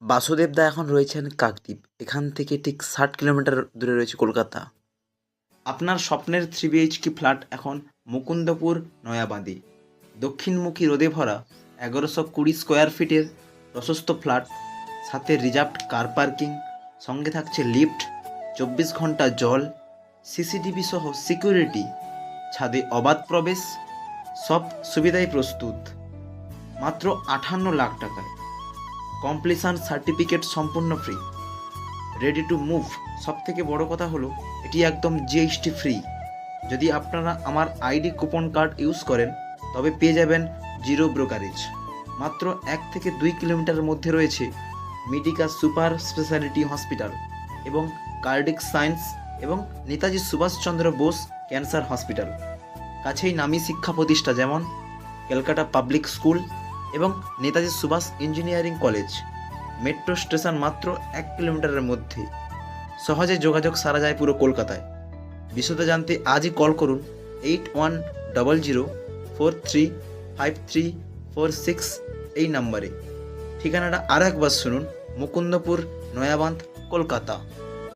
বাসুদেব দা এখন রয়েছেন কাকদ্বীপ। এখান থেকে ঠিক 60 কিলোমিটার দূরে রয়েছে কলকাতা। আপনার স্বপ্নের 3 BHK ফ্ল্যাট এখন মুকুন্দপুর নয়াবাঁধে। দক্ষিণমুখী রোদে ভরা 1120 স্কোয়ার ফিটের প্রশস্ত ফ্ল্যাট, সাথে রিজার্ভড কার পার্কিং, সঙ্গে থাকছে লিফট, 24 ঘন্টা জল, সিসিটিভি সহ সিকিউরিটি, ছাদে অবাধ প্রবেশ, সব সুবিধাই প্রস্তুত। মাত্র 58 লাখ টাকায়। কমপ্লিশন সার্টিফিকেট সম্পূর্ণ ফ্রি। Ready to move. সব থেকে বড় কথা হলো এটি একদম জিএসটি ফ্রি। যদি আপনারা আমার আইডি কুপন কার্ড ইউজ করেন তবে পেয়ে যাবেন 0 ব্রোকারেজ। মাত্র 1 থেকে 2 কিলোমিটারের মধ্যে রয়েছে মেডিকা সুপার স্পেশালিটি হসপিটাল এবং কার্ডিক সায়েন্স এবং নেতাজি সুভাষচন্দ্র বোস ক্যান্সার হসপিটাল। কাছেই নামী শিক্ষা প্রতিষ্ঠা যেমন ক্যালকাটা পাবলিক স্কুল এবং Netaji Subhash engineering college. Metro station মাত্র 1 কিলোমিটারের মধ্যে। সহজে যোগাযোগ সারা যায় পুরো কলকাতায়। বিশদ জানতে আজই কল করুন 8100435346 এই নাম্বারে। ঠিকানাটা আরও একবার শুনুন, মুকুন্দপুর নয়াবাঁধ, কলকাতা।